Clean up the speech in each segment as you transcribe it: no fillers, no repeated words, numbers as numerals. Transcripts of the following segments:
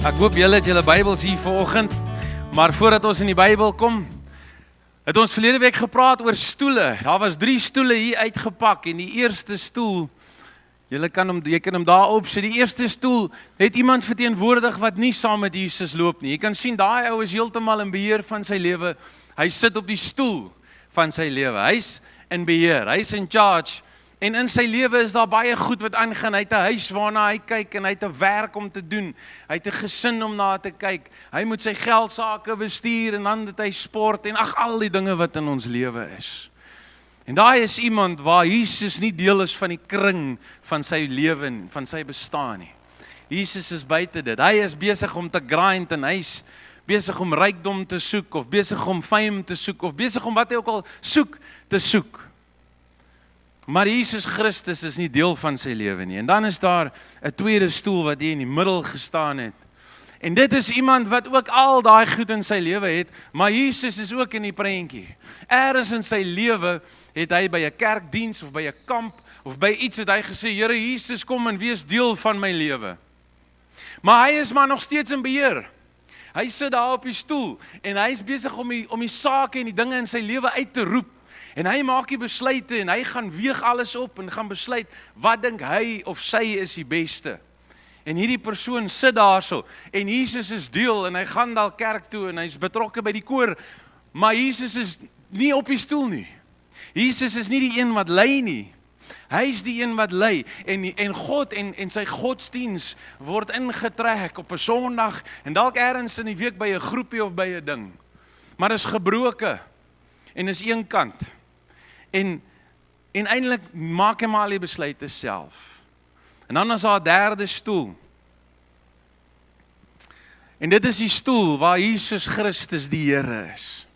Ek hoop julle het julle Bybels hier vanoggend, maar voordat ons in die Bybel kom, het ons verlede week gepraat oor stoele. Daar was 3 stoele hier uitgepak en die eerste stoel, jy kan hom daar opsit. Die eerste stoel het iemand verteenwoordig wat nie saam met Jesus loop nie. Jy kan sien, daai ou is heeltemal in beheer van sy lewe. Hy sit op die stoel van sy lewe. Hy's in beheer, hy's in charge. En in sy lewe is daar baie goed wat aangaan. Hy het 'n huis waarna hy kyk en hy het 'n werk om te doen. Hy het 'n gesin om na te kyk. Hy moet sy geldsaake bestuur en dan het hy sport en al die dinge wat in ons lewe is. En daai is iemand waar Jesus nie deel is van die kring van sy lewe en van sy bestaan nie. Jesus is buite dit. Hy is besig om te grind en hy's besig om rykdom te soek of besig om fame te soek of besig om wat hy ook al soek te soek. Maar Jesus Christus is nie deel van sy lewe nie. En dan is daar 'n tweede stoel wat hier in die middel gestaan het. En dit is iemand wat ook al daai goed in sy lewe het, maar Jesus is ook in die prentjie. Eers in sy lewe het hy by 'n kerkdiens of by 'n kamp of by iets het hy gesê, Here Jesus, kom en wees deel van my lewe. Maar hy is maar nog steeds in beheer. Hy sit daar op die stoel en hy is besig om die sake en die dinge in sy lewe uit te roep. En hy maak die besluite en hy gaan weeg alles op en gaan besluit wat dink hy of sy is die beste. En hierdie persoon sit daarso en Jesus is deel en hy gaan daar kerk toe en hy's betrokke by die koor, maar Jesus is nie op die stoel nie. Jesus is nie die een wat lei nie. Hy's die een wat lei en God en sy godsdiens word ingetrek op 'n Sondag en dalk eers in die week by 'n groepie of by 'n ding. Maar is gebroke en is een kant. En eintlik maak hy maar al die besluite self. En dan is daar 'n derde stoel. En dit is die stoel waar Jesus Christus die Here is.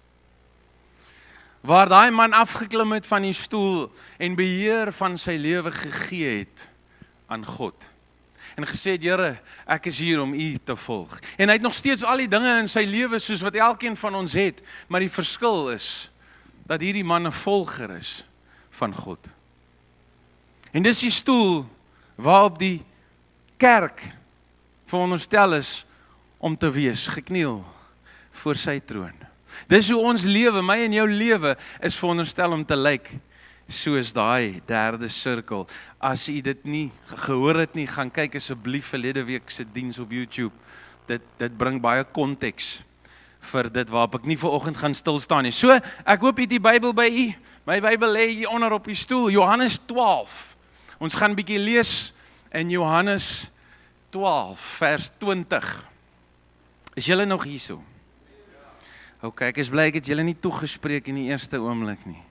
Waar daai man afgeklim het van die stoel en beheer van sy lewe gegee het aan God. En gesê het, Here, ek is hier om U te volg. En hy het nog steeds al die dinge in sy lewe soos wat elkeen van ons het, maar die verskil is dat hierdie man 'n volger is van God. En dis die stoel waarop die kerk veronderstel is om te wees, gekniel voor sy troon. Dis hoe ons lewe, my en jou lewe, is veronderstel om te lyk soos daai derde sirkel. As u dit nie gehoor het nie, gaan kyk asseblief verlede week se diens op YouTube. Dit bring baie konteks vir dit waarop ek nie vanoggend gaan stil staan nie. So, ek hoop u het die Bybel by u. My Bybel lê hier onder op die stoel, Johannes 12. Ons gaan 'n bietjie lees in Johannes 12 vers 20. Is julle nog hierso? OK, ek is bly ek het julle nie toegespreek in die eerste oomblik nie.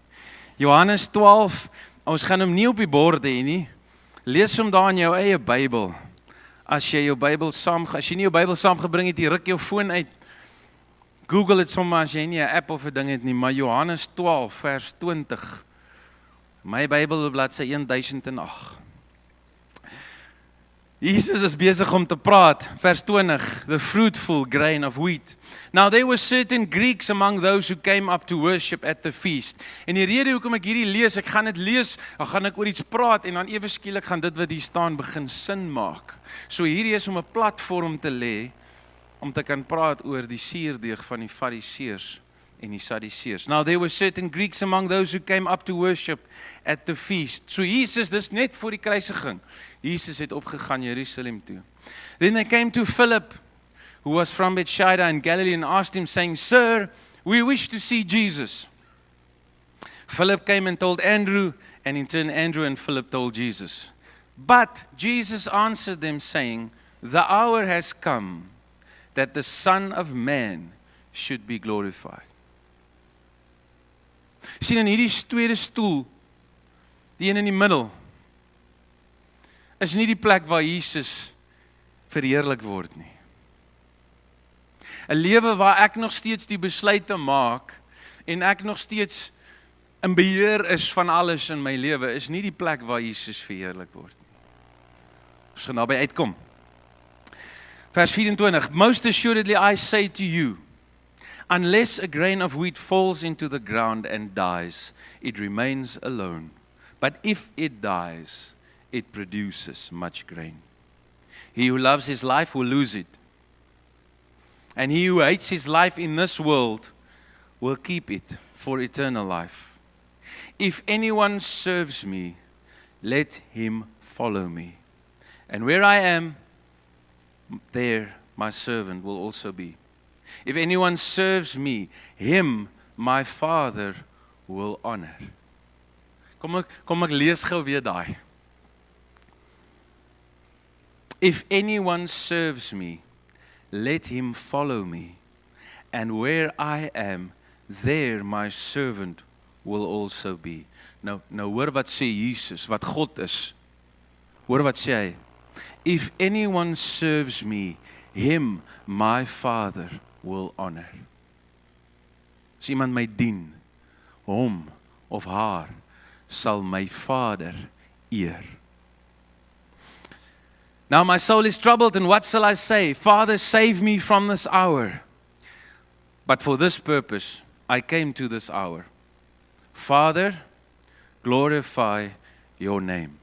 Johannes 12, ons gaan hom nie op die bord hê nie. Lees hom daar in jou eie Bybel. As jy nie jou Bybel saamgebring het, jy ruk jou foon uit. Google het sommer as jy nie 'n app of 'n ding het nie, maar Johannes 12 vers 20. My Bybel op bladsy 1008. Jesus is besig om te praat, vers 20, the fruitful grain of wheat. Now there were certain Greeks among those who came up to worship at the feast. En die rede hoekom ek hierdie lees, ek gaan dit lees, dan gaan ek oor iets praat en dan ewe skielik gaan dit wat hier staan begin sin maak. So hierdie is om 'n platform te lê, om te kan praat oor die suurdeeg van die Fariseërs en die Sadduseërs. Now there were certain Greeks among those who came up to worship at the feast. So Jesus, dis net voor die kruisiging. Jesus het opgegaan Jerusalem toe. Then they came to Philip, who was from Bethsaida in Galilee, and asked him, saying, Sir, we wish to see Jesus. Philip came and told Andrew, and in turn Andrew and Philip told Jesus. But Jesus answered them, saying, the hour has come that the Son of Man should be glorified. Sien in hierdie tweede stoel, die een in die middel, is nie die plek waar Jesus verheerlik word nie. 'n Lewe waar ek nog steeds die besluite maak en ek nog steeds in beheer is van alles in my lewe, is nie die plek waar Jesus verheerlik word nie. Ons gaan naby uitkom. Vers 24, most assuredly I say to you, unless a grain of wheat falls into the ground and dies, it remains alone. But if it dies, it produces much grain. He who loves his life will lose it, and he who hates his life in this world will keep it for eternal life. If anyone serves me, let him follow me. And where I am, there my servant will also be. If anyone serves me, him my Father will honor. Kom ek lees gou weer daai. If anyone serves me, let him follow me. And where I am, there my servant will also be. Nou hoor wat sê Jesus, wat God is. Hoor wat sê hy. If anyone serves me, him my Father will honor. As iemand my dien, hom of haar sal my Vader eer. Now my soul is troubled, and what shall I say? Father, save me from this hour. But for this purpose I came to this hour. Father, glorify your name.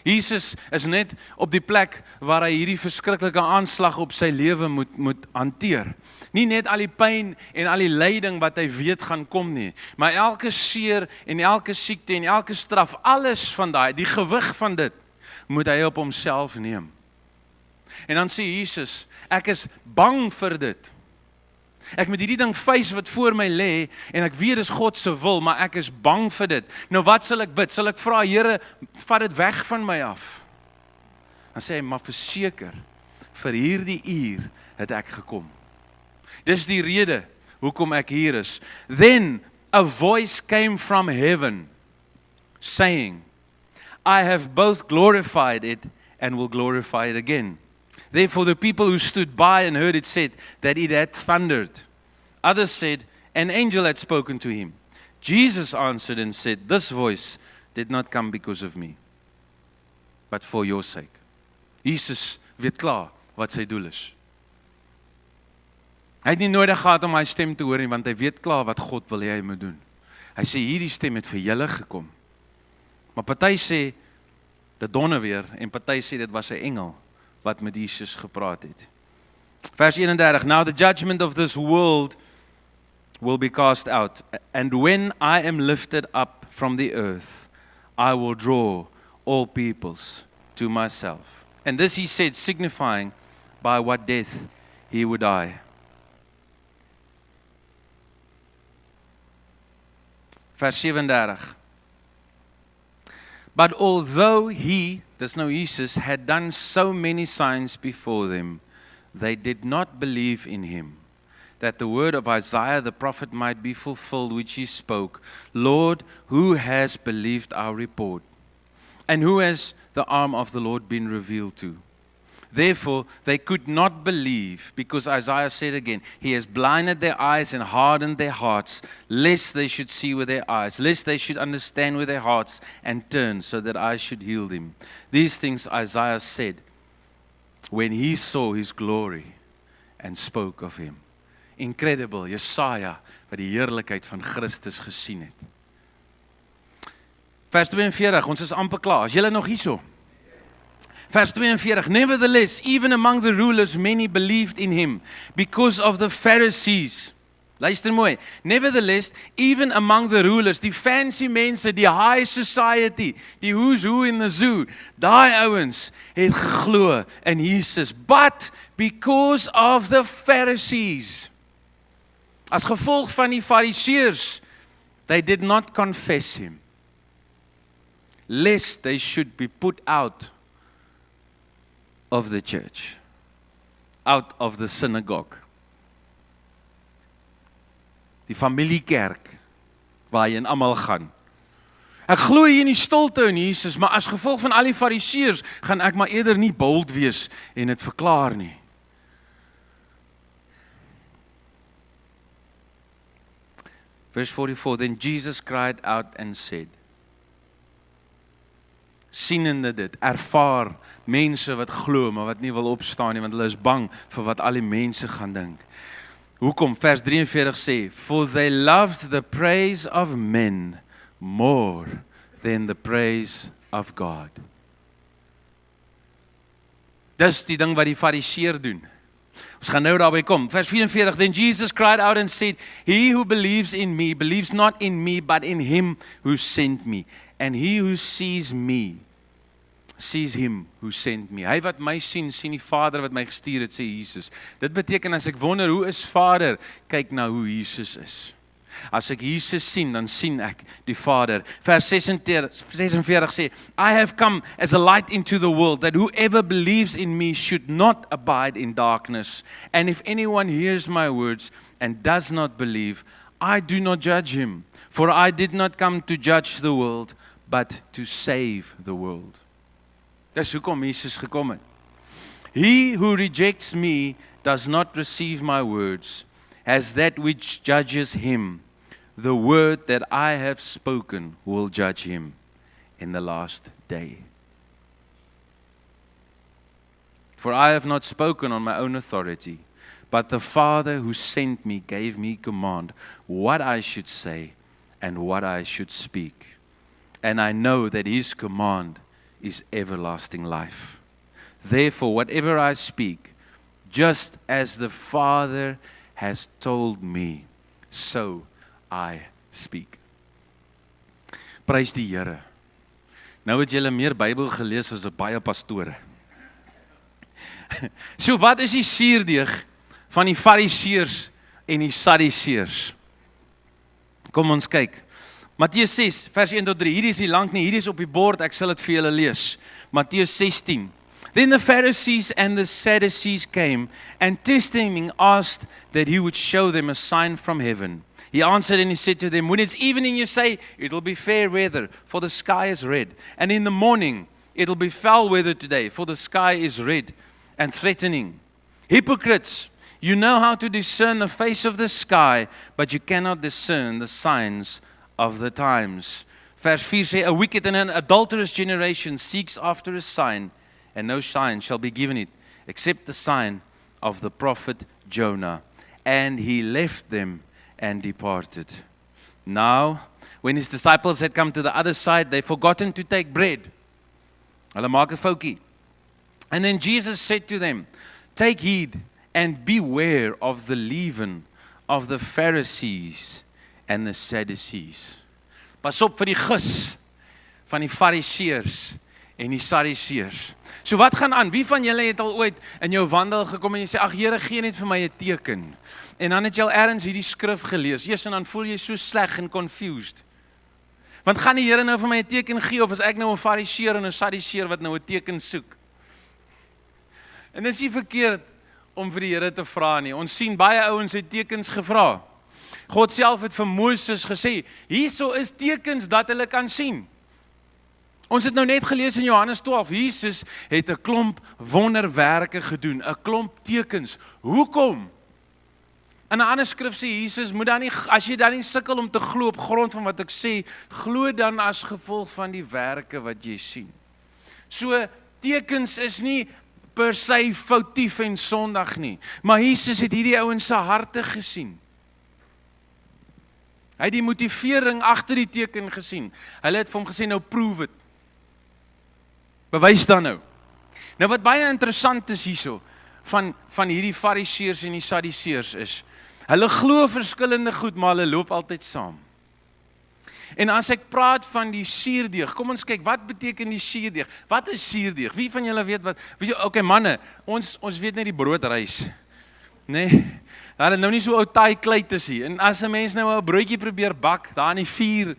Jesus is net op die plek waar hy hierdie verskriklike aanslag op sy lewe moet hanteer. Nie net al die pyn en al die lyding wat hy weet gaan kom nie, maar elke seer en elke siekte en elke straf, alles van daai, die gewig van dit, moet hy op homself neem. En dan sê Jesus, ek is bang vir dit. Ek moet hierdie ding face wat voor my lê, en ek weet dis God se wil, maar ek is bang vir dit. Nou wat sal ek bid? Sal ek vra, Here, vat dit weg van my af? Dan sê hy, maar verseker, vir hierdie uur het ek gekom. Dis die rede hoekom ek hier is. Then a voice came from heaven, saying, I have both glorified it and will glorify it again. Therefore the people who stood by and heard it said that it had thundered. Others said, an angel had spoken to him. Jesus answered and said, this voice did not come because of me, but for your sake. Jesus weet klaar wat sy doel is. Hy het nie nodig gehad om hy stem te hoor nie, want hy weet klaar wat God wil hê hy moet doen. Hy sê, hierdie stem het vir julle gekom. Maar party sê, dit donder weer, en party sê, dit was 'n engel wat met Jesus gepraat het. Vers 31, now the judgment of this world will be cast out, and when I am lifted up from the earth, I will draw all peoples to myself. And this he said, signifying by what death he would die. Vers 37. But although he, dis nou Jesus, had done so many signs before them, they did not believe in him, that the word of Isaiah the prophet might be fulfilled, which he spoke, Lord, who has believed our report? And who has the arm of the Lord been revealed to? Therefore, they could not believe, because Isaiah said again, he has blinded their eyes and hardened their hearts, lest they should see with their eyes, lest they should understand with their hearts and turn, so that I should heal them. These things Isaiah said when he saw his glory and spoke of him. Incredible, Jesaja, wat die heerlikheid van Christus gesien het. Vers 42, ons is amper klaar. Is julle nog hierso? Vers 42, nevertheless, even among the rulers, many believed in him, because of the Pharisees. Luister mooi. Nevertheless, even among the rulers, die fancy mense, die high society, die who's who in the zoo, daai ouens het geglo in Jesus. But because of the Pharisees, as gevolg van die Fariseërs, they did not confess him, lest they should be put out of the church, out of the synagogue. Die familiekerk, waar jy en almal gaan. Ek glo hier in die stilte in Jesus, maar as gevolg van al die Fariseërs, gaan ek maar eerder nie bold wees en dit verklaar nie. Verse 44, then Jesus cried out and said, sienende dit, ervaar mense wat glo, maar wat nie wil opstaan nie, want hulle is bang vir wat al die mense gaan dink. Hoekom? Vers 43 sê, for they loved the praise of men more than the praise of God. Dis die ding wat die Fariseer doen. Ons gaan nou daarby kom. Vers 44, Then Jesus cried out and said, He who believes in me, believes not in me, but in him who sent me. And he who sees me, sees him who sent me. Hy wat my sien, sien die Vader wat my gestuur het, sê Jesus. Dit beteken as ek wonder, hoe is Vader? Kyk na hoe Jesus is. As ek Jesus sien, dan sien ek die Vader. Vers 46 sê, I have come as a light into the world, that whoever believes in me should not abide in darkness. And if anyone hears my words and does not believe, I do not judge him. For I did not come to judge the world, but to save the world. Dis hoekom Jesus gekom het. He who rejects me does not receive my words, as that which judges him. The word that I have spoken will judge him in the last day. For I have not spoken on my own authority, but the Father who sent me gave me command what I should say and what I should speak. And I know that his command is everlasting life. Therefore, whatever I speak, just as the Father has told me, so I speak. Prys die Here. Nou het julle meer Bybel gelees as baie pastore. So wat is die suurdeeg van die Fariseërs en die Sadduseërs? Kom ons kyk. Matteus 6 vers 1 tot 3. Hierdie is nie lank nie, hierdie is op die bord, ek sal dit vir julle lees. Matteus 16. Then the Pharisees and the Sadducees came, and testing him asked that he would show them a sign from heaven. He answered and he said to them, When it's evening you say, it'll be fair weather, for the sky is red. And in the morning, it'll be foul weather today, for the sky is red and threatening. Hypocrites, you know how to discern the face of the sky, but you cannot discern the signs of the times. Vers 4 sê, A wicked and an adulterous generation seeks after a sign, and no sign shall be given it, except the sign of the prophet Jonah. And he left them and departed. Now, when his disciples had come to the other side, they forgotten to take bread. Hulle maak 'n foutjie. And then Jesus said to them, Take heed and beware of the leaven of the Pharisees and the Sadducees. Pas op vir die gis van die Fariseërs en die Sadduseërs. So wat gaan aan? Wie van julle het al ooit in jou wandel gekom en jy sê, ag Here, gee net vir my 'n teken. En dan het jy al ergens hierdie skrif gelees. En dan voel jy so sleg en confused. Want gaan die Here nou vir my 'n teken gee, of is ek nou 'n Fariseer en 'n Sadduseer wat nou 'n teken soek? En dit is nie verkeerd om vir die Here te vra nie. Ons sien baie ouens het tekens gevra. God self het vir Moses gesê, hierso is tekens dat hulle kan sien. Ons het nou net gelees in Johannes 12, Jesus het 'n klomp wonderwerke gedoen, 'n klomp tekens. Hoekom? In 'n ander skrif sê Jesus, moet dan nie, as jy dan nie sukkel om te glo op grond van wat ek sê, glo dan as gevolg van die werke wat jy sien. So, tekens is nie per se foutief en sondig nie, maar Jesus het hierdie ouens se harte gesien. Hy het die motivering agter die teken gesien. Hulle het vir hom gesê, nou prove it. Bewys dan nou. Nou wat baie interessant is hierso, van hierdie Fariseërs en die Sadduseërs is, hulle glo verskillende goed, maar hulle loop altyd saam. En as ek praat van die suurdeeg, kom ons kyk, wat beteken die suurdeeg? Wat is suurdeeg? Wie van julle weet wat? Weet jy, okay manne, ons weet net die broodreis. Nee, daar het nou nie so ou taai klei te sien. En as 'n mens nou 'n broodjie probeer bak, daar in die vuur,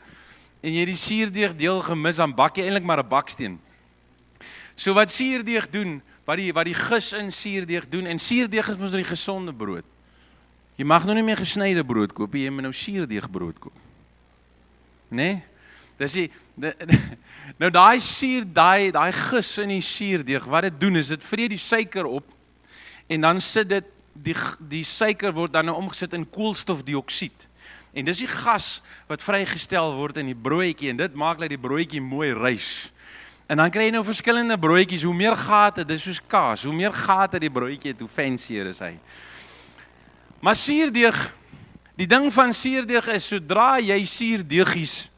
en jy die suurdeeg deel gemis, dan bak jy eintlik maar 'n baksteen. So wat suurdeeg doen, wat die gis in suurdeeg doen, en suurdeeg is mos nou die gesonde brood. Jy mag nou nie meer gesnyde brood koop, jy moet nou suurdeeg brood koop. Nee? Dis nou daai gis in die suurdeeg, wat dit doen is, dit vreet die suiker op, en dan sit dit, die suiker word dan nou omgesit in koolstofdioksied. En dis die gas wat vrygestel word in die broodjie, en dit maak dat die broodjie mooi rys. En dan kry jy nou verskillende broodjies, hoe meer gate, dis soos kaas, hoe meer gate die broodjie het, hoe fancier is hy. Maar suurdeeg, die ding van suurdeeg is, sodra jy suurdeegies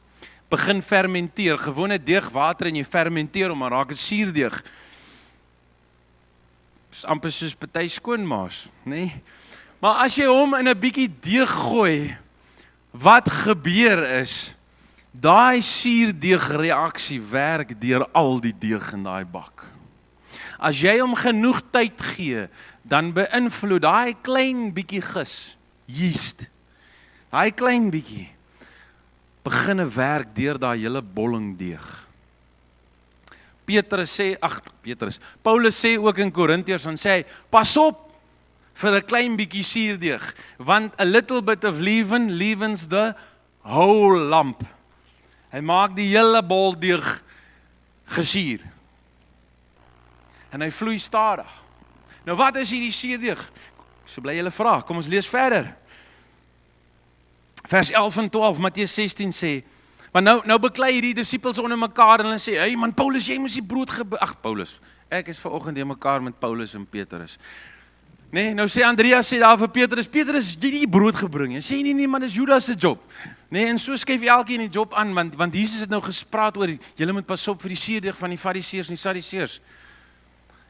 begin fermenteer, gewone deegwater en jy fermenteer om, maar raak het suurdeeg. Dis amper soos party skoonmaas, nê? Maar as jy hom in 'n bietjie deeg gooi, wat gebeur is, daai suurdeegreaksie werk deur al die deeg in daai bak. As jy hom genoeg tyd gee, dan beïnvloed daai klein bietjie gis, yeast, daai klein bietjie, beginne werk deur daai hele bollingdeeg. Paulus sê ook in Korintiërs, dan sê hy, pas op vir 'n klein bietjie suurdeeg, want a little bit of leaven leavens the whole lump. Hy maak die hele bol deeg gesuur. En hy vloei stadig. Nou wat is hierdie suurdeeg? So bly julle vra, kom ons lees verder. Vers 11 en 12, Matteus 16 sê, maar nou beklei hierdie disippels onder mekaar en hulle sê, hey man Paulus, jy moes die brood Paulus, ek is vanoggend in mekaar met Paulus en Petrus. Nee, nou sê Andreas sê daar vir Petrus, jy die brood gebring. Jy sê nee man, dis Judas se job. Nee, en so skuif elkeen die job aan, want Jesus het nou gespraat oor, julle moet pas op vir die suurdeeg van die Fariseërs en die Sadduseërs.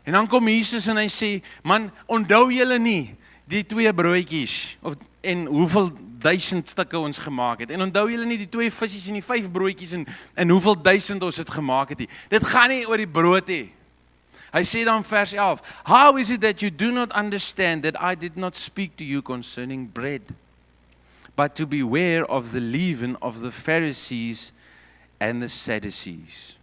En dan kom Jesus en hy sê, man, onthou julle nie die 2 broodjies en hoeveel 1000 stukke ons gemaak het. En onthou julle nie die 2 visse en die 5 broodjies en hoeveel 1000 ons het gemaak het nie. Dit gaan nie oor die brood nie. Hy sê dan vers 11, how is it that you do not understand that I did not speak to you concerning bread, but to beware of the leaven of the Pharisees and the Sadducees?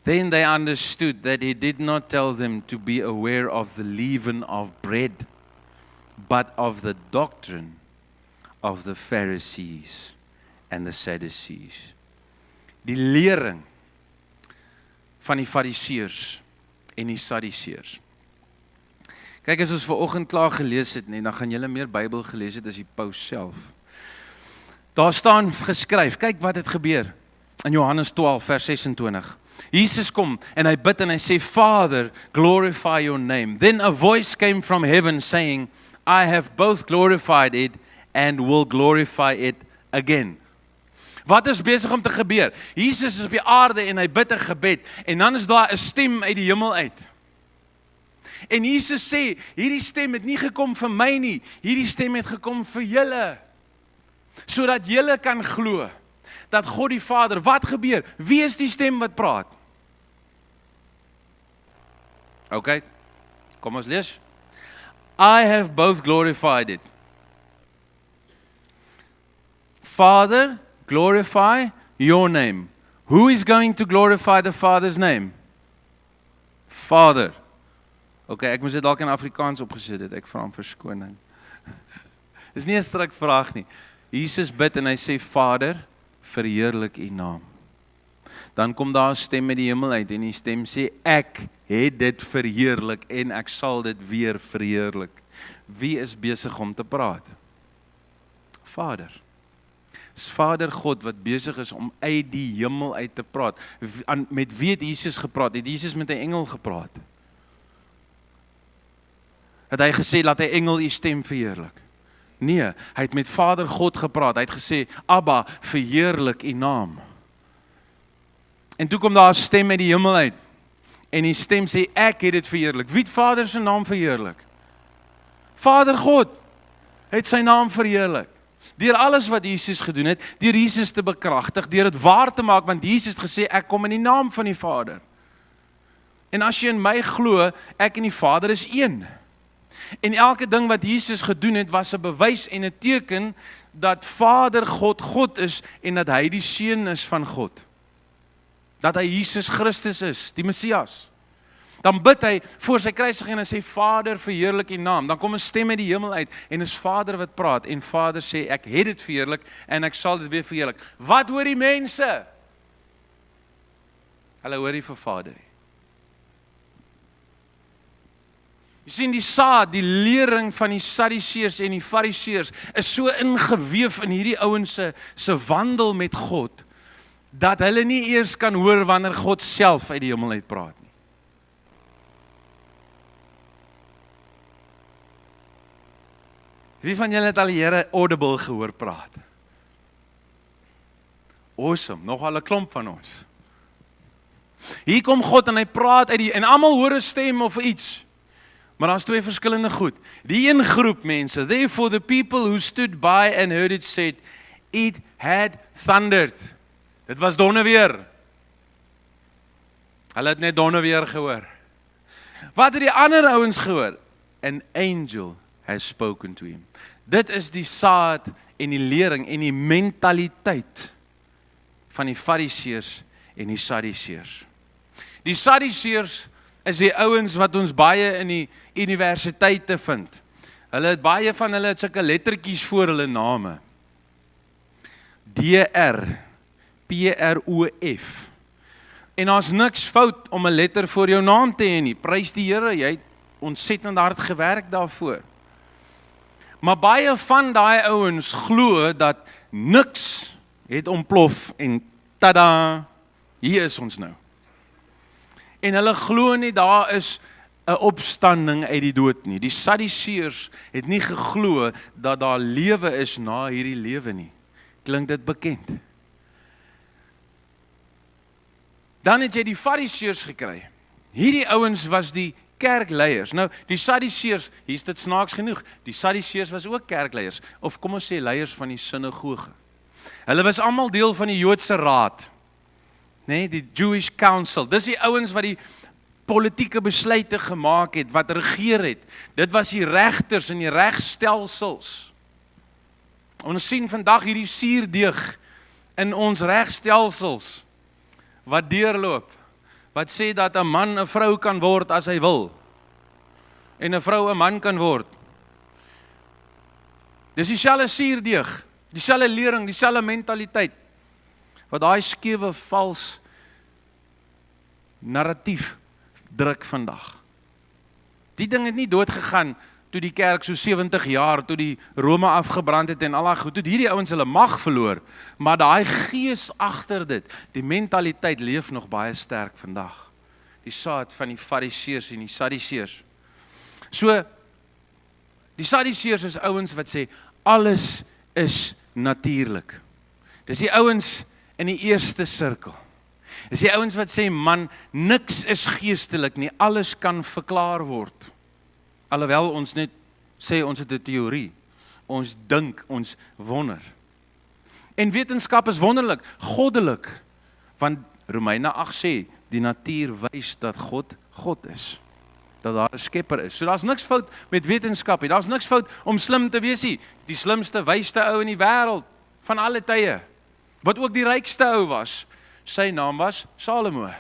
Then they understood that he did not tell them to be aware of the leaven of bread, but of the doctrine of the Pharisees and the Sadducees. Die lering van die Fariseërs en die Sadduseërs. Kyk, as ons vanoggend klaar gelees het, dan gaan julle meer Bybel gelees het as die paus self. Daar staan geskryf, kyk wat het gebeur in Johannes 12 vers 26. Jesus kom en hy bid en hy sê, Father, glorify your name. Then a voice came from heaven saying, I have both glorified it and will glorify it again. Wat is besig om te gebeur? Jesus is op die aarde en hy bid 'n gebed en dan is daar 'n stem uit die hemel uit. En Jesus sê, hierdie stem het nie gekom vir my nie, hierdie stem het gekom vir julle. Sodat julle kan glo dat God die Vader, wat gebeur? Wie is die stem wat praat? Okay, kom ons lees. I have both glorified it. Father, glorify your name. Who is going to glorify the Father's name? Father. Okay, ek moes dit dalk in Afrikaans opgesit het, ek vra om verskoning. Dis nie 'n stryk vraag nie. Jesus bid en hy sê, Vader, verheerlik u naam. Dan kom daar 'n stem uit die hemel uit en die stem sê, ek het dit verheerlik en ek sal dit weer verheerlik. Wie is besig om te praat? Vader. Dis Vader God wat besig is om uit die hemel uit te praat. Met wie het Jesus gepraat? Het Jesus met 'n engel gepraat? Het hy gesê, laat hy engel u stem verheerlik? Nee, hy het met Vader God gepraat. Hy het gesê, Abba, verheerlik u naam. En toe kom daar 'n stem uit die hemel uit. En die stem sê, ek het dit verheerlik. Wie het Vader se naam verheerlik? Vader God het sy naam verheerlik. Deur alles wat Jesus gedoen het, deur Jesus te bekragtig, deur dit waar te maak, want Jesus het gesê, ek kom in die naam van die Vader. En as jy in my glo, ek en die Vader is een. En elke ding wat Jesus gedoen het, was 'n bewys en 'n teken dat Vader God God is en dat hy die seun is van God. Dat hy Jesus Christus is, die Messias. Dan bid hy voor sy kruisiging en hy sê, Vader, verheerlik u naam. Dan kom 'n stem uit die hemel uit en is Vader wat praat en Vader sê, ek het dit verheerlik en ek sal dit weer verheerlik. Wat hoor die mense? Hulle hoor nie vir Vader nie. Jy sien die saad, die lering van die Sadduseërs en die Fariseërs is so ingeweef in hierdie ouens se wandel met God, dat hulle nie eers kan hoor wanneer God self uit die hemel uit praat nie. Wie van julle het al die Here audible gehoor praat? Awesome, nogal 'n klomp van ons. Hier kom God en hy praat uit die, en almal hoor 'n stem of iets. Maar daar's twee verskillende goed. Die een groep mense, therefore the people who stood by and heard it said, it had thundered. Dit was donderweer. Hulle het net donderweer gehoor. Wat het die ander ouens gehoor? An angel has spoken to him. Dit is die saad en die lering en die mentaliteit van die Fariseërs en die Sadduseërs. Die Sadduseërs is die ouens wat ons baie in die universiteite vind. Hulle het baie van hulle het sulke lettertjies voor hulle name. DR, PROF. En daar's niks fout om 'n letter voor jou naam te hê nie. Prys die Here, jy het ontsettend hard gewerk daarvoor. Maar baie van daai ouens glo dat niks het ontplof en tada, hier is ons nou. En hulle glo nie daar is 'n opstanding uit die dood nie. Die Sadduseërs het nie geglo dat daar lewe is na hierdie lewe nie. Klink dit bekend? Dan het jy die Fariseërs gekry. Hierdie ouens was die kerkleiers. Nou, die Sadduseërs, hier's dit snaaks genoeg, die Sadduseërs was ook kerkleiers, of kom ons sê leiers van die sinagoge. Hulle was almal deel van die Joodse raad, nee, die Jewish Council. Dis die ouens wat die politieke besluite gemaak het, wat regeer het. Dit was die regters en die regstelsels. Ons sien vandag hierdie suurdeeg in ons regstelsels, wat deurloop, wat sê dat 'n man 'n vrou kan word as hy wil, en 'n vrou 'n man kan word. Dis dieselfde suurdeeg, dieselfde lering, dieselfde mentaliteit, wat daai skewe vals narratief druk vandag. Die ding het nie doodgegaan toe die kerk so 70 jaar, toe die Rome afgebrand het en al daai goed, toe hierdie ouens hulle mag verloor, maar daai gees agter dit, die mentaliteit leef nog baie sterk vandag. Die saad van die Fariseërs en die Sadduseërs. So, die Sadduseërs is ouens wat sê, alles is natuurlik. Dis die ouens in die eerste sirkel. Dis die ouens wat sê, man, niks is geestelik nie, alles kan verklaar word. Alhoewel ons net sê ons het 'n teorie, ons dink, ons wonder. En wetenskap is wonderlik, goddelik, want Romeine 8 sê, die natuur wys dat God God is, dat daar 'n skepper is. So daar's niks fout met wetenskap nie, daar's niks fout om slim te wees nie. Die slimste, wysste ou in die wêreld, van alle tye, wat ook die rykste ou was, sy naam was Salomo.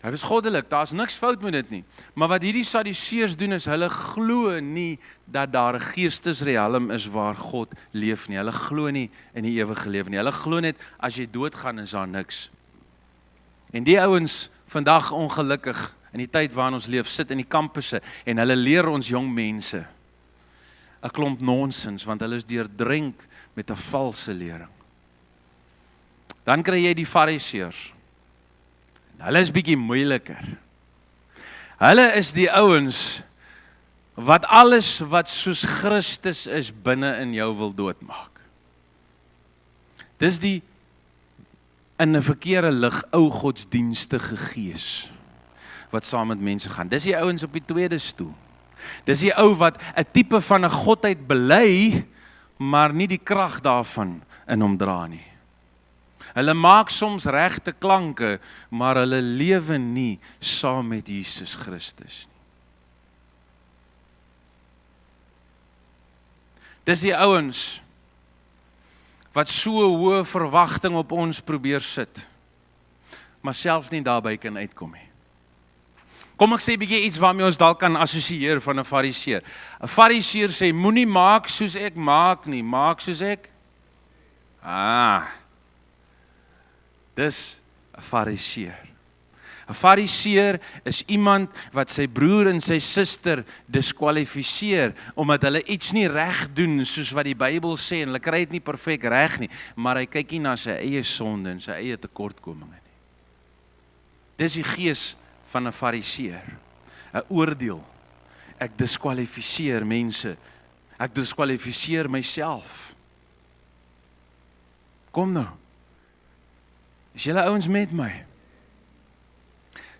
Hy was goddelik, daar's niks fout met dit nie. Maar wat hierdie Sadduseërs doen is, hulle glo nie dat daar 'n geestesriem is waar God leef nie. Hulle glo nie in die ewige lewe nie. Hulle glo net, as jy doodgaan is daar niks. En die ouens vandag ongelukkig, in die tyd waarin ons leef, sit in die kampusse, en hulle leer ons jong mense 'n klomp nonsens, want hulle is deurdrink met 'n valse lering. Dan kry jy die Fariseërs. Hulle is bietjie moeiliker. Hulle is die ouens wat alles wat soos Christus is binne in jou wil doodmaak. Dis die in 'n verkeerde lig ou godsdienstige gees wat saam met mense gaan. Dis die ouens op die tweede stoel. Dis die ou wat 'n tipe van 'n godheid bely, maar nie die krag daarvan in hom dra nie. Hulle maak soms regte klanke, maar hulle lewe nie saam met Jesus Christus nie. Dis die ouens wat so hoë verwagting op ons probeer sit, maar self nie daarby kan uitkom nie. Kom ek sê bietjie iets waarmee ons dalk kan assosieer van 'n Fariseer. 'n Fariseer sê, moenie maak soos ek maak nie, maak soos ek. Dis 'n Fariseer. 'n Fariseer is iemand wat sy broer en sy suster diskwalifiseer, omdat hulle iets nie reg doen soos wat die Bybel sê, en hulle kry dit nie perfek reg nie, maar hy kyk nie na sy eie sonde en sy eie tekortkominge nie. Dis die gees van 'n Fariseer, 'n oordeel. Ek diskwalifiseer mense, ek diskwalifiseer myself. Kom nou, is julle ouens met my?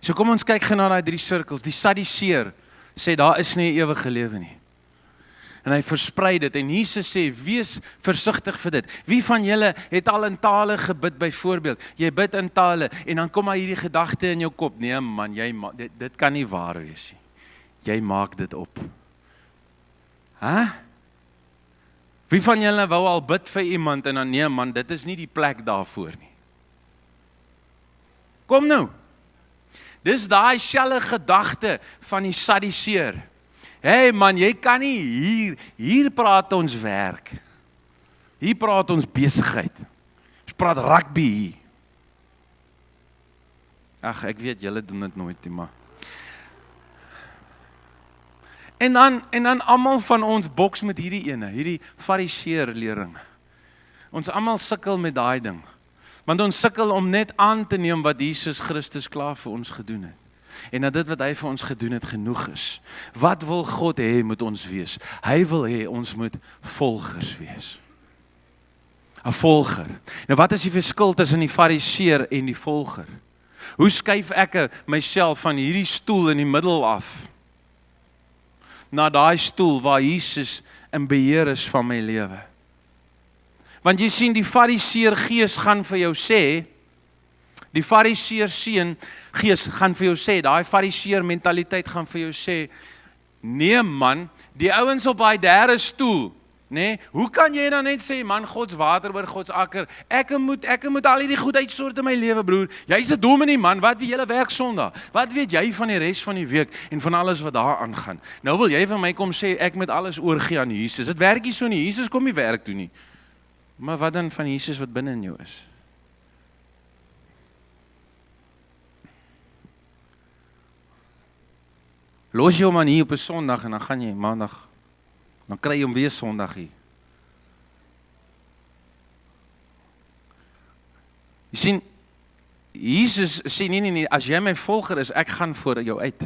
So So kom ons kyk gou na daai 3 sirkels. Die Sadduseer sê daar is nie 'n ewige lewe nie. En hy versprei dit en Jesus sê, wees versigtig vir dit. Wie van julle het al in tale gebid byvoorbeeld? Jy bid in tale en dan kom maar hierdie gedagte in jou kop. Nee man, dit kan nie waar wees nie. Jy maak dit op. Wie van julle wou al bid vir iemand en dan nee man, dit is nie die plek daarvoor nie. Kom nou. Dis daai selfe gedagte van die Sadduseer. Hey man, jy kan nie hier praat ons werk. Hier praat ons besigheid. Ons praat rugby hier. Ag, ek weet julle doen dit nooit nie, maar. En dan almal van ons boks met hierdie Fariseer lering. Ons almal sukkel met daai ding. Want ons sukkel om net aan te neem wat Jesus Christus klaar vir ons gedoen het. En dat dit wat hy vir ons gedoen het genoeg is. Wat wil God hê moet ons wees? Hy wil hê ons moet volgers wees. 'n Volger. Nou wat is die verskil tussen die Fariseer en die volger? Hoe skuif ek myself van hierdie stoel in die middel af na daai stoel waar Jesus in beheer is van my lewe? Want jy sien, die Fariseer gees gaan vir jou sê, die Fariseer seun gees gaan vir jou sê, daai Fariseer mentaliteit gaan vir jou sê, nee man, die ouens op daai derde stoel, nee, hoe kan jy dan net sê, man, Gods water oor Gods akker, ek moet al hierdie goed uitsort in my lewe, broer, jy's 'n dominee man, wat weet julle werk Sondag, wat weet jy van die res van die week, en van alles wat daar aangaan, nou wil jy van my kom sê, ek moet alles oorgee aan Jesus, dit werk nie so nie, Jesus kom nie werk toe nie, maar wat dan van Jesus wat binne in jou is? Los jou man hier op 'n Sondag en dan gaan jy maandag, dan kry jy hom weer Sondag hier. Jy sien, Jesus sê nee, as jy my volger is, ek gaan voor jou uit.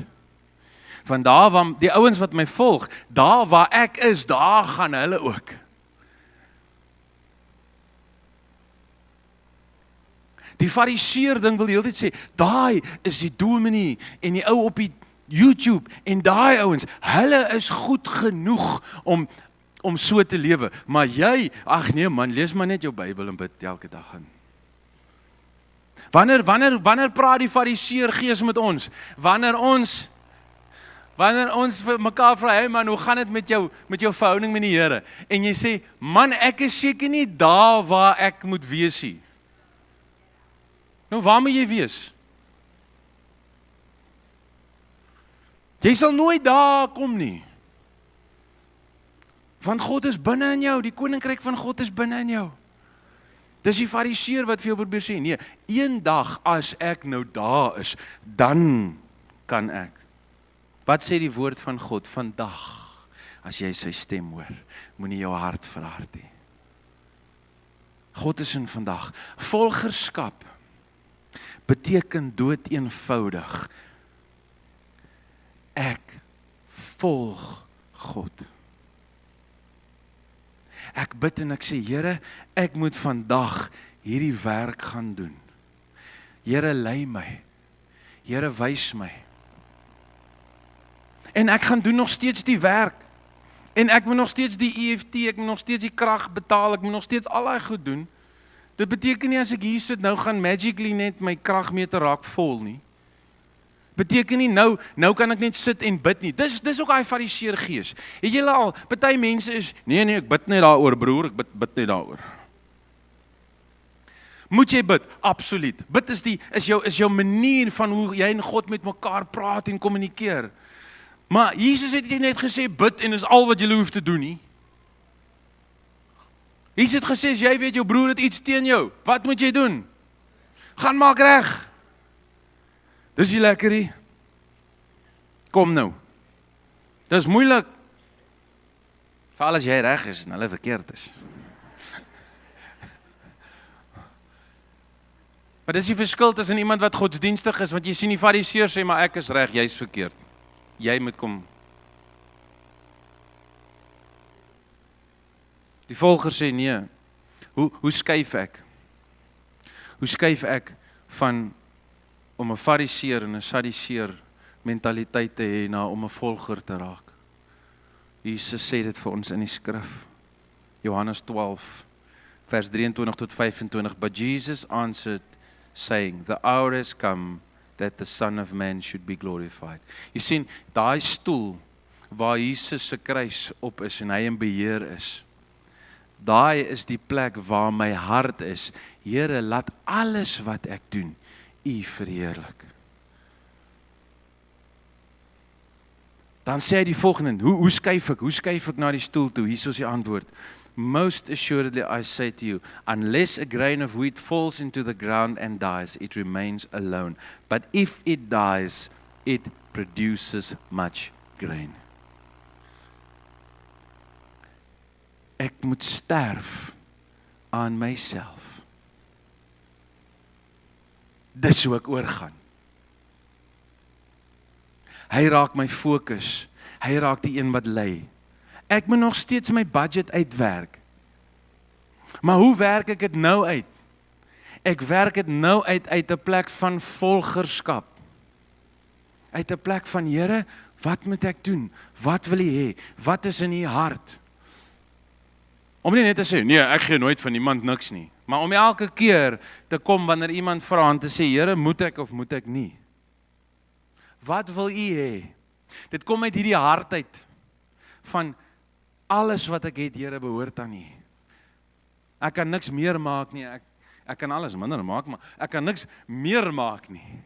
Van daar waar die ouens wat my volg, daar waar ek is, daar gaan hulle ook. Die Fariseer ding wil die hele tyd sê, daai is die dominee en die ou op die YouTube en daai ouens, hulle is goed genoeg om so te lewe, maar jy, ag nee man, lees maar net jou Bybel en bid elke dag in. Wanneer praat die Fariseer gees met ons? Wanneer ons vir mekaar vra, hey man, hoe gaan dit met jou verhouding met die Here? En jy sê, man, ek is seker nie daar waar ek moet wees nie. Nou, waar moet jy wees? Jy sal nooit daar kom nie. Want God is binne in jou, die koninkryk van God is binne in jou. Dis die Fariseer wat vir jou probeer sê, nee, eendag as ek nou daar is, dan kan ek. Wat sê die woord van God? Vandag, as jy sy stem hoor, moenie jou hart verhard nie. God is in vandag. Volgerskap beteken dood eenvoudig, ek volg God. Ek bid en ek sê, Here, ek moet vandag hierdie werk gaan doen. Here, lei my. Here, wys my. En ek gaan doen nog steeds die werk. En ek moet nog steeds die EFT, ek moet nog steeds die krag betaal, ek moet nog steeds al daai goed doen. Dit beteken nie as ek hier sit, nou gaan magically net my kragmeter raak vol nie. Beteken nie, nou kan ek net sit en bid nie. Dis ook daai Fariseer gees. Het julle al, party mense is, nee, ek bid net daaroor broer, ek bid net daaroor. Moet jy bid? Absoluut. Bid is jou manier van hoe jy en God met mekaar praat en kommunikeer. Maar Jesus het nie net gesê, bid en is al wat jy hoef te doen nie. Jesus het gesê, as jy weet jou broer het iets teen jou, wat moet jy doen? Gaan maak reg. Dis nie lekker nie. Kom nou. Dis moeilik. Veral as jy reg is en hulle verkeerd is. Maar dis die verskil tussen iemand wat godsdienstig is, want jy sien die Fariseer sê, maar ek is reg, jy's verkeerd. Jy moet kom. Die volger sê, nee, hoe skuif ek? Hoe skuif ek van om 'n fariseer en 'n sadiseer mentaliteit te hê na om 'n volger te raak. Jesus sê dit vir ons in die skrif. Johannes 12 vers 23 tot 25. But Jesus answered, saying, the hour has come that the Son of Man should be glorified. Jy sien, daai stoel waar Jesus se kruis op is en hy in beheer is, daai is die plek waar my hart is. Here, laat alles wat ek doen, U verheerlik. Dan sê hy die volgende, hoe skuif ek na die stoel toe? Hier is die antwoord. Most assuredly I say to you, unless a grain of wheat falls into the ground and dies, it remains alone. But if it dies, it produces much grain. Ek moet sterf aan myself. Dis hoe ek oorgaan. Hy raak my fokus. Hy raak die een wat lei. Ek moet nog steeds my budget uitwerk. Maar hoe werk ek dit nou uit? Ek werk dit nou uit 'n plek van volgerskap. Uit 'n plek van, Here, wat moet ek doen? Wat wil U hê? Wat is in U hart? Om nie net te sê, nee, ek gee nooit van iemand niks nie. Maar om elke keer te kom wanneer iemand vra en te sê, Here, moet ek of moet ek nie? Wat wil U hê? Dit kom uit hierdie hart uit van alles wat ek het, Here, behoort aan U. Ek kan niks meer maak nie. Ek kan alles minder maak, maar ek kan niks meer maak nie.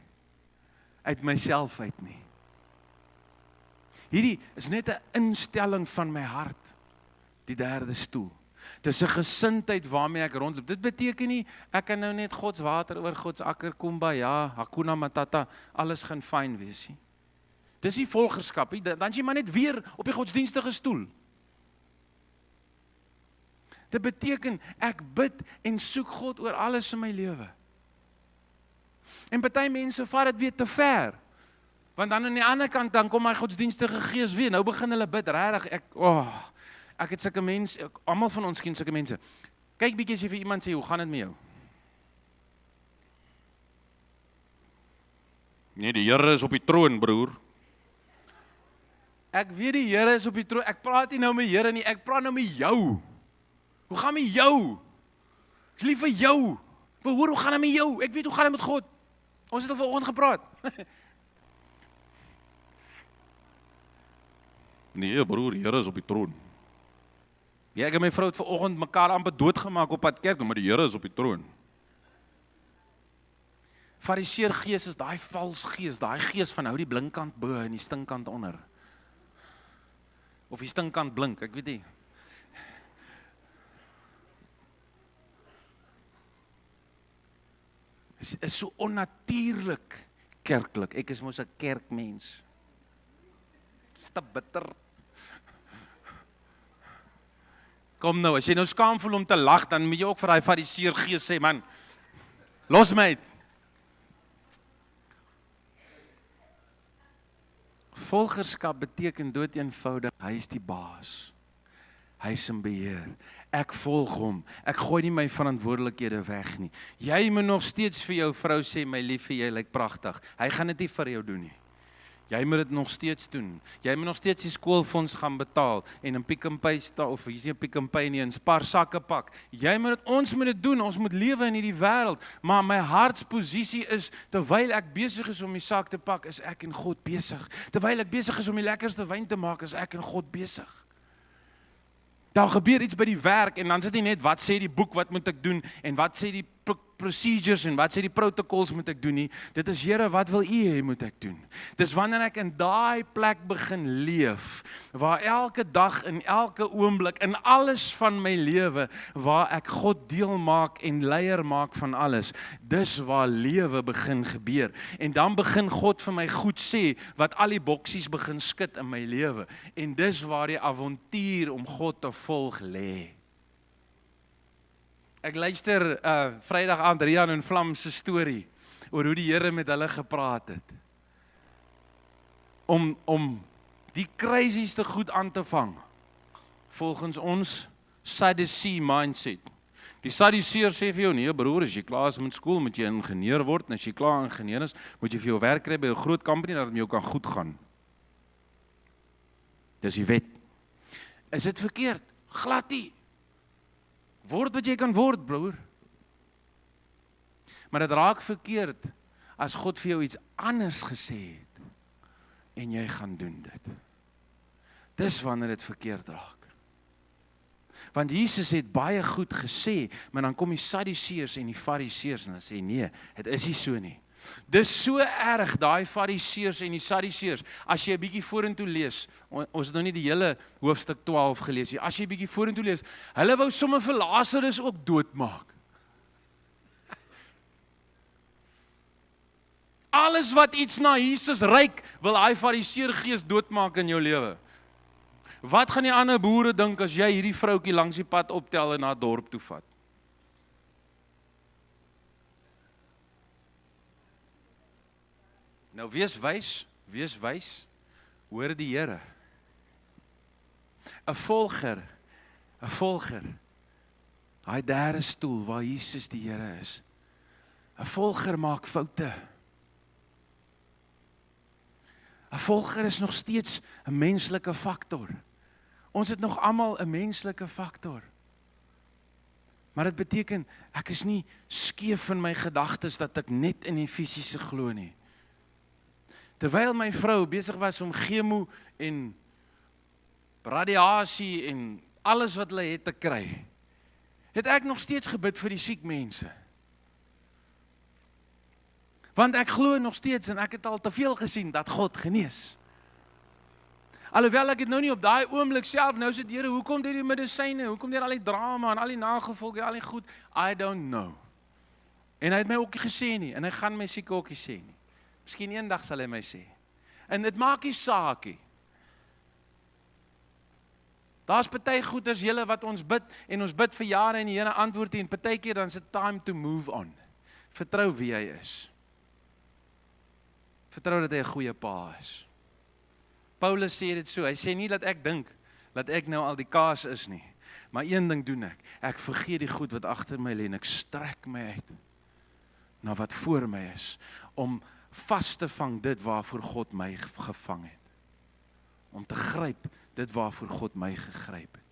Uit myself uit nie. Hierdie is net 'n instelling van my hart. Die derde stoel. Dis 'n gesindheid waarmee ek rondloop. Dit beteken nie, ek kan nou net Gods water oor Gods akker kumbaya, hakuna matata, alles gaan fyn wees nie. Dis nie volgerskap nie, dan is jy maar net weer op die godsdienstige stoel. Dit beteken, ek bid en soek God oor alles in my lewe. En party mense vat dit weer te ver. Want dan aan die ander kant, dan kom my godsdienstige gees weer, nou begin hulle bid, regtig, ek het sulke mense, almal van ons ken sulke mense. Kyk bietjie as jy vir iemand sê, hoe gaan dit met jou? Nee, die Here is op die troon, broer. Ek weet die Here is op die troon, ek praat nie nou met Here nie, ek praat nou met jou. Hoe gaan met jou? Ek is lief vir jou. Ek wil hoor, hoe gaan dit met jou? Ek weet, hoe gaan dit met God? Ons het al vanoggend gepraat. Nee, broer, die Here is op die troon. Ja, ek en my vrou het vanoggend mekaar amper doodgemaak op pad kerk, maar die Here is op die troon. Fariseer gees is daai vals gees, daai gees van hou die blinkkant bo en die stinkkant onder. Of die stinkkant blink, ek weet nie. Is so onnatuurlik kerklik. Ek is mos 'n kerkmens. Is te bitter. Kom nou, as jy nou skaam voel om te lag, dan moet jy ook vir daai fariseer gees sê, man, los my uit. Volgerskap beteken dood eenvoudig, hy is die baas. Hy is in beheer. Ek volg hom. Ek gooi nie my verantwoordelikhede weg nie. Jy moet nog steeds vir jou vrou sê, my liefie, jy lyk pragtig. Hy gaan dit nie vir jou doen nie. Jy moet dit nog steeds doen. Jy moet nog steeds die skoolfonds gaan betaal en in Pick n Pay of hier is nie Pick n Pay nie, in Spar sakke pak. Ons moet dit doen. Ons moet lewe in hierdie wêreld. Maar my hartsposisie is, terwyl ek besig is om die sak te pak, is ek en God besig. Terwyl ek besig is om die lekkerste wyn te maak, is ek en God besig. Daar gebeur iets by die werk en dan sit nie net wat sê die boek, wat moet ek doen en wat sê die procedures en wat sê die protocols moet ek doen nie. Dit is, Here, wat wil U hê moet ek doen? Dis wanneer ek in daai plek begin leef, waar elke dag en elke oomblik in alles van my lewe, waar ek God deel maak en leier maak van alles, dis waar lewe begin gebeur. En dan begin God vir my goed sê, wat al die boksies begin skud in my lewe. En dis waar die avontuur om God te volg lê. Ek luister Vrydag aand Rian en Vlam se storie oor hoe die Here met hulle gepraat het. Om die crazieste goed aan te vang volgens ons Sadducee mindset. Die Sadduseërs sê vir jou, nee broer, as jy klaar is met skool, moet jy ingenieur word, en as jy klaar ingenieur is, moet jy vir jou werk kry by 'n groot company, dat het met jou kan goed gaan. Dis die wet. Is dit verkeerd? Glad nie. Word wat jy kan word, broer. Maar dit raak verkeerd, as God vir jou iets anders gesê het, en jy gaan doen dit. Dis wanneer dit verkeerd raak. Want Jesus het baie goed gesê, maar dan kom die Sadduseërs en die Fariseërs en hulle sê nee, dit is nie so nie. Dis so erg, daai Fariseërs en die Sadduseërs, as jy 'n bietjie vorentoe lees, ons het nou nie die hele hoofstuk 12 gelees nie, as jy 'n bietjie vorentoe lees, hulle wou sommer vir Lazarus ook doodmaak. Alles wat iets na Jesus ryk, wil hy Fariseër gees doodmaak in jou lewe. Wat gaan die ander boere dink as jy hierdie vroutjie langs die pad optel en na dorp toe vat? Nou wees wys, hoor die Here. 'n volger, daai derde stoel waar Jesus die Here is. 'n volger maak foute. 'n volger is nog steeds 'n menslike faktor. Ons het nog almal 'n menslike faktor. Maar dit beteken, ek is nie skeef in my gedagtes dat ek net in die fisiese glo nie. Terwyl my vrou besig was om chemo en radiasie en alles wat hulle het te kry, het ek nog steeds gebid vir die siek mense. Want ek glo nog steeds en ek het al te veel gesien dat God genees. Alhoewel ek het nou nie op daai oomblik self nou sê, Here, hoekom deur die medisyne, hoekom deur al die drama en al die nagevolge, al die goed, I don't know. En hy het my ook nie gesê nie, en hy gaan my siek ook nie sê nie. Miskien eendag sal hy my sê. En dit maak nie saak nie. Daar's party goeders julle wat ons bid, en ons bid vir jare en die Here antwoord nie, en partykeer dan is it time to move on. Vertrou wie hy is. Vertrou dat hy 'n goeie pa is. Paulus sê dit so, hy sê nie dat ek dink, dat ek nou al die kaas is nie, maar een ding doen ek vergeet die goed wat agter my lê en ek strek my uit, na wat voor my is, om vas te vang dit waarvoor God my gevang het, om te gryp dit waarvoor God my gegryp het.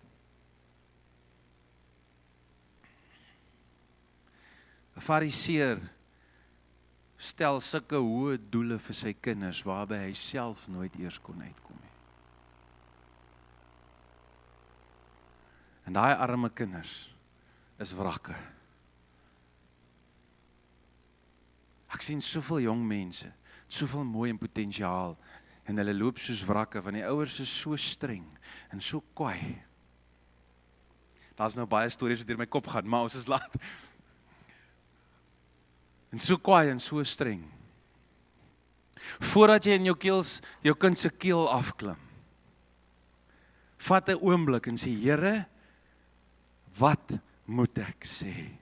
'n Fariseer stel sulke hoë doele vir sy kinders, waarby hy self nooit eers kon uitkom nie. En daai arme kinders is wrakke. Ek sien soveel jong mense, soveel mooi en potensiaal, en hulle loop soos wrakke, want die ouers is so streng, en so kwaai. Daar's nou baie stories wat deur my kop gaan, maar ons is laat. En so kwaai en so streng. Voordat jy in jou kind se keel afklim, vat 'n oomblik en sê, Here, wat moet ek sê?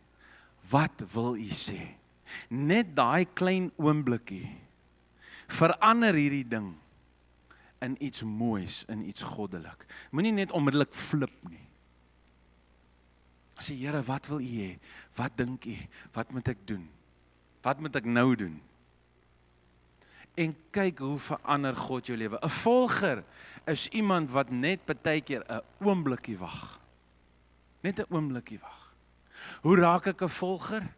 Wat wil U sê? Net daai klein oomblikkie verander hierdie ding in iets moois, in iets goddelik. Moenie net onmiddellik flip nie. Sê, Here, wat wil U hê? Wat dink U? Wat moet ek doen? Wat moet ek nou doen? En kyk hoe verander God jou lewe. 'n volger is iemand wat net partykeer 'n oomblikkie wag. Net 'n oomblikkie wag. Hoe raak ek 'n volger?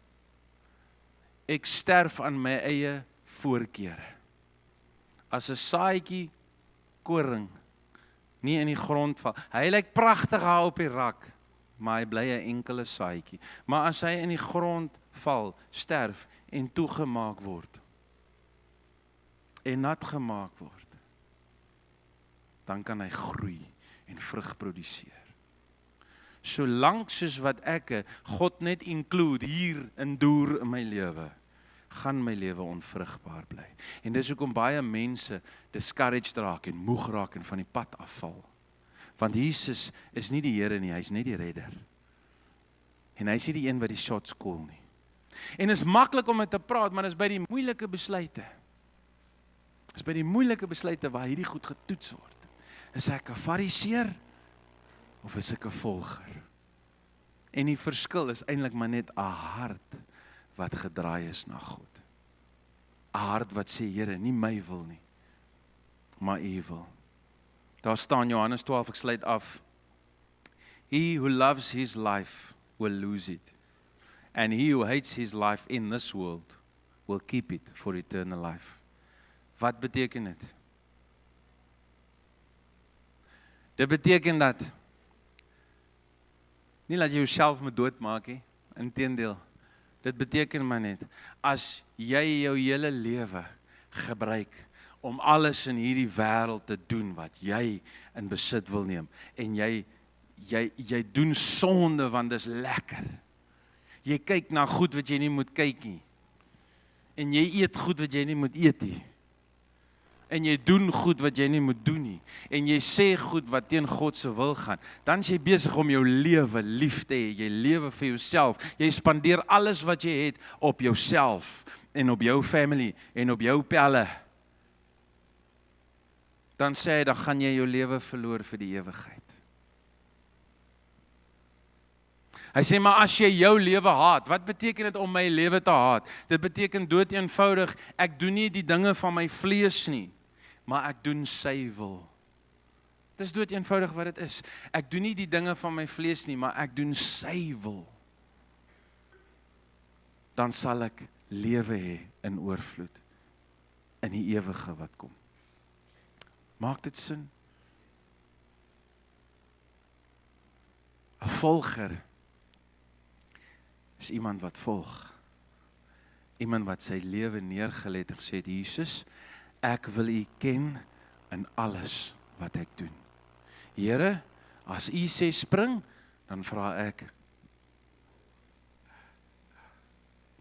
Ek sterf aan my eie voorkeure. As 'n saadjie koring nie in die grond val. Hy lyk pragtig daar op die rak, maar hy bly 'n enkele saadjie. Maar as hy in die grond val, sterf en toegemaak word en nat gemaak word, dan kan hy groei en vrug produseer. Solank soos wat ek God net include hier in doer in my lewe, gaan my lewe onvrugbaar bly. En dis hoekom baie mense discouraged raak en moeg raak en van die pad afval. Want Jesus is nie die Here nie, hy is net die redder. En hy is nie die een wat die shots call nie. En is maklik om met te praat, maar is by die moeilike besluite. Is by die moeilike besluite waar hierdie goed getoets word. Is ek 'n fariseer of is ek 'n volger? En die verskil is eintlik maar net 'n hart wat gedraai is na God. 'n Hart wat sê, Here, nie my wil nie, maar U wil. Daar staan Johannes 12, ek sluit af. He who loves his life will lose it. And he who hates his life in this world will keep it for eternal life. Wat beteken dit? Dit beteken dat nie dat jy jouself moet doodmaak nie, inteendeel. Dit beteken maar net, as jy jou hele lewe gebruik om alles in hierdie wêreld te doen wat jy in besit wil neem, en jy doen sonde want dis lekker. Jy kyk na goed wat jy nie moet kyk nie. En jy eet goed wat jy nie moet eet nie. En jy doen goed wat jy nie moet doen nie. En jy sê goed wat teen God se wil gaan. Dan is jy besig om jou lewe lief te hê. Jy lewe vir jouself. Jy spandeer alles wat jy het op jouself en op jou family en op jou pelle. Dan sê hy, dan gaan jy jou lewe verloor vir die ewigheid. Hy sê, maar as jy jou lewe haat, wat beteken dit om my lewe te haat? Dit beteken dood eenvoudig, ek doen nie die dinge van my vlees nie, maar ek doen sy wil. Dit is dood eenvoudig wat dit is. Ek doen nie die dinge van my vlees nie, maar ek doen sy wil. Dan sal ek lewe hê in oorvloed, in die ewige wat kom. Maak dit sin? 'n volger is iemand wat volg. Iemand wat sy lewe neergelê het en gesê, Jesus, ek wil U ken in alles wat ek doen. Here, as U sê spring, dan vra ek.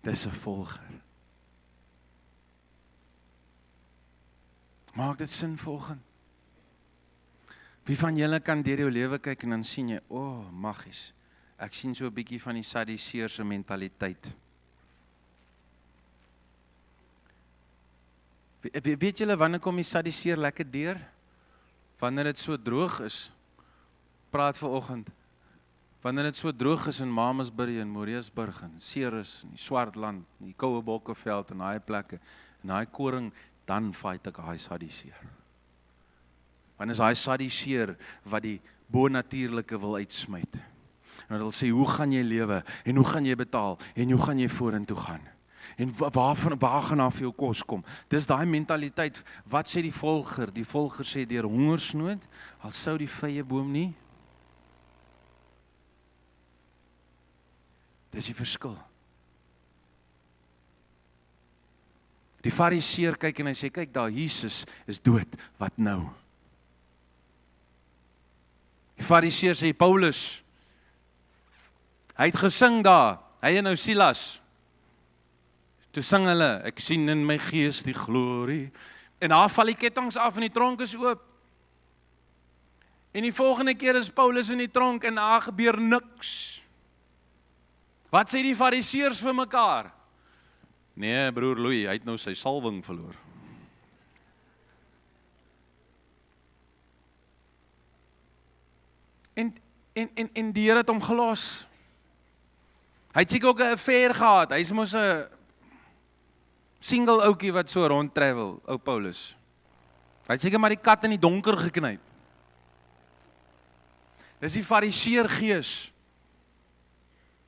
Dis 'n volger. Maak dit sin volgens? Wie van julle kan deur jou lewe kyk en dan sien jy, maggies. Ek sien so 'n bietjie van die Sadduseërs mentaliteit. Weet julle wanneer kom die Sadduseër lekker deur? Wanneer dit so droog is. Praat vanoggend. Wanneer dit so droog is in Mamasbury en Moreesburg en Ceres en die Swartland, die Koue Bokkeveld en daai plekke, en daai koring, dan fight ek daai Sadduseër. Want is daai Sadduseër wat die bonatuurlike wil uitsmyt. En hulle sê, hoe gaan jy lewe? En hoe gaan jy betaal? En hoe gaan jy vorentoe gaan? En waar gaan af jou kos kom? Dis daai mentaliteit. Wat sê die volger? Die volger sê deur hongersnood, al sou die vrye boom nie. Dis die verskil. Die Fariseer kyk en hy sê, kyk daar, Jesus is dood, wat nou? Die Fariseer sê, Paulus, hy het gesing daar, hy en nou Silas. Toe sing hulle, ek sien in my gees die glorie. En daar val die kettinge af en die tronk is oop. En die volgende keer is Paulus in die tronk en daar gebeur niks. Wat sê die Fariseërs vir mekaar? Nee, broer Louis, hy het nou sy salwing verloor. En die Here het hom gelos. Hy het seker ook 'n affair gehad. Hy's mos 'n single ouetjie wat so rond travel, ou Paulus. Hy het seker maar die kat in die donker geknyp. Dis die Fariseer gees.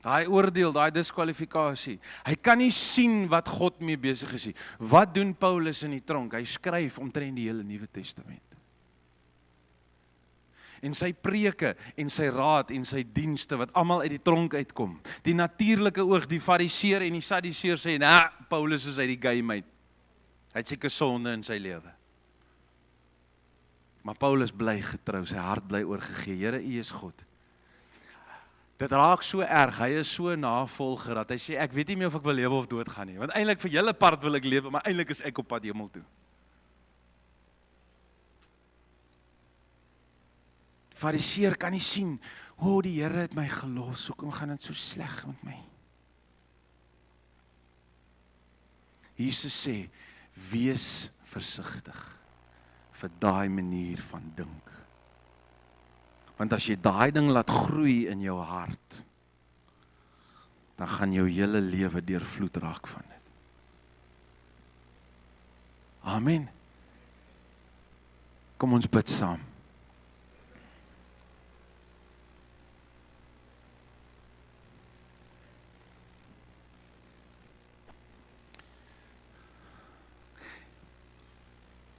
Daai oordeel, daai diskwalifikasie. Hy kan nie sien wat God mee besig is nie. Wat doen Paulus in die tronk? Hy skryf omtrent die hele Nuwe Testament. En sy preke en sy raad en sy dienste wat almal uit die tronk uitkom. Die natuurlike oog, die Fariseer en die Sadduseer sê, "Nee, Paulus is uit die game uit. Hy het seker sonde in sy lewe." Maar Paulus bly getrou, sy hart bly oorgegee. Here, U is God. Dit raak so erg, hy is so navolger dat hy sê, ek weet nie meer of ek wil lewe of doodgaan nie. Want eintlik vir julle part wil ek lewe, maar eintlik is ek op pad hemel toe. Fariseer kan nie sien, die Here het my gelos, hoekom gaan dit so sleg met my? Jesus sê, wees versigtig vir daai manier van dink. Want as jy daai ding laat groei in jou hart, dan gaan jou hele lewe deurvloed raak van dit. Amen. Kom ons bid saam.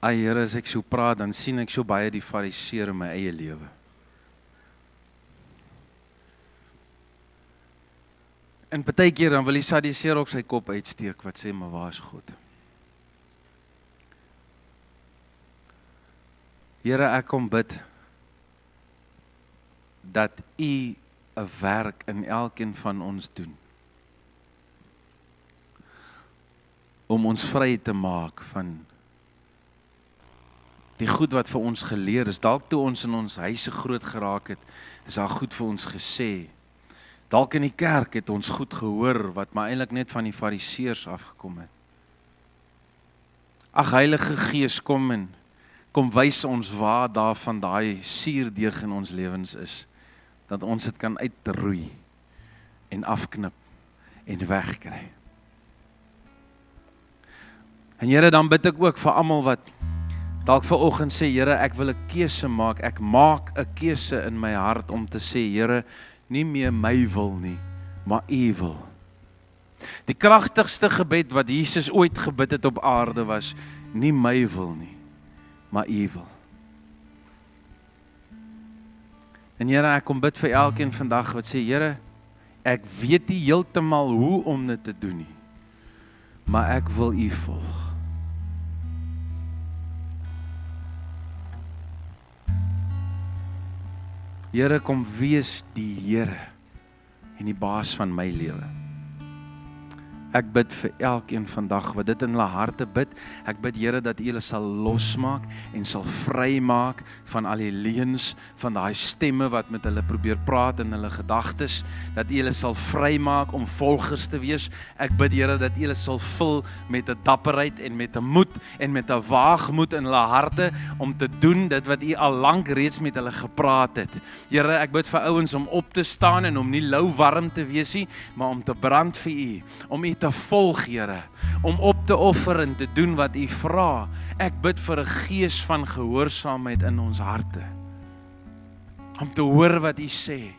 Ai Here, as ek so praat, dan sien ek so baie die fariseer in my eie lewe. En partykeer dan wil die Sadduseer ook sy kop uitsteek, wat sê, maar waar is God? Here, ek kom bid, dat U 'n werk in elkeen van ons doen, om ons vry te maak van die goed wat vir ons geleer is. Dalk toe ons in ons huise groot geraak het, is daar goed vir ons gesê. Dalk in die kerk het ons goed gehoor, wat maar eintlik net van die fariseërs afgekom het. Ag Heilige Gees, kom wys ons waar daarvan daai suurdeeg in ons lewens is, dat ons dit kan uitroei, en afknip, en wegkry. En Here, dan bid ek ook vir almal wat dalk vanoggend sê, Here, ek wil 'n keuse maak, ek maak 'n keuse in my hart om te sê, Here, nie meer my wil nie, maar U wil. Die kragtigste gebed wat Jesus ooit gebid het op aarde was, nie my wil nie, maar U wil. En Here, ek kom bid vir elkeen vandag wat sê, Here, ek weet nie heeltemal hoe om dit te doen nie, maar ek wil U volg. Here, kom wees die Here en die baas van my lewe. Ek bid vir elkeen vandag wat dit in hulle harte bid. Ek bid, Here, dat U hulle sal losmaak en sal vrymaak van al die leuns, van daai stemme wat met hulle probeer praat in hulle gedagtes, dat U hulle sal vrymaak om volgers te wees. Ek bid, Here, dat U hulle sal vul met 'n dapperheid en met 'n moed en met 'n waagmoed in hulle harte om te doen dit wat U al lank reeds met hulle gepraat het. Here, ek bid vir ouens om op te staan en om nie lou warm te wees nie, maar om te brand vir U, om U te volg, Here, om op te offer en te doen wat U vra. Ek bid vir 'n gees van gehoorsaamheid in ons harte, om te hoor wat U sê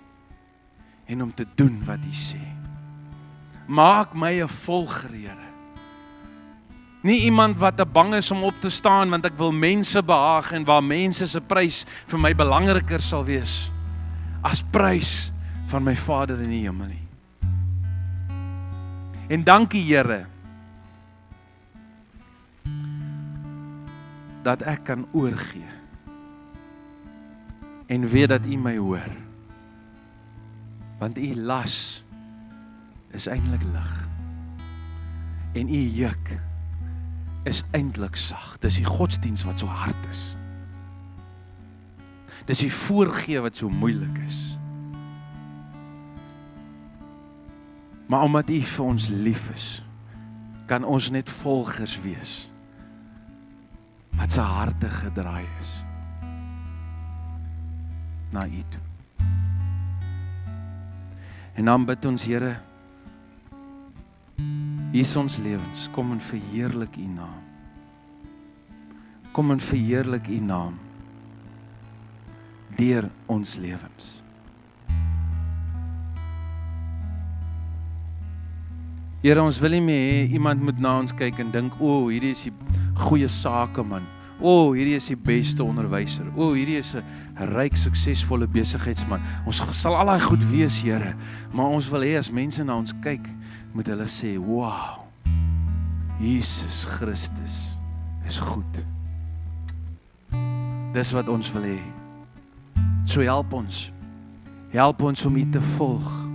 en om te doen wat U sê. Maak my 'n volger, Here. Nie iemand wat te bang is om op te staan, want ek wil mense behaag en waar mense se prys vir my belangriker sal wees as prys van my Vader in die hemel nie. En dankie, Here, dat ek kan oorgee en weet dat U my hoor, want U las is eintlik lig en U juk is eintlik sag. Dis die godsdiens wat so hard is. Dis die voorgee wat so moeilik is. Maar omdat U vir ons lief is, kan ons net volgers wees wat se harte gedraai is na U toe. En dan bid ons, Here, hier is ons lewens, kom en verheerlik U naam. Kom en verheerlik U naam deur ons lewens. Here, ons wil nie meer hê iemand moet na ons kyk en dink, o, hierdie is die goeie sakeman. O, hierdie is die beste onderwyser. O, hierdie is 'n ryk, suksesvolle besigheidsman. Ons sal al daai goed wees, Here, maar ons wil hê as mense na ons kyk, moet hulle sê, wow, Jesus Christus is goed. Dis wat ons wil hê. So help ons om U te volg.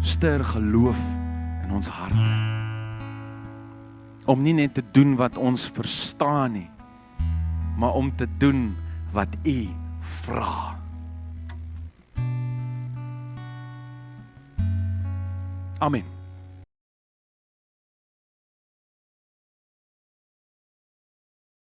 Stuur geloof in ons harte. Om nie net te doen wat ons verstaan nie, maar om te doen wat U vra. Amen.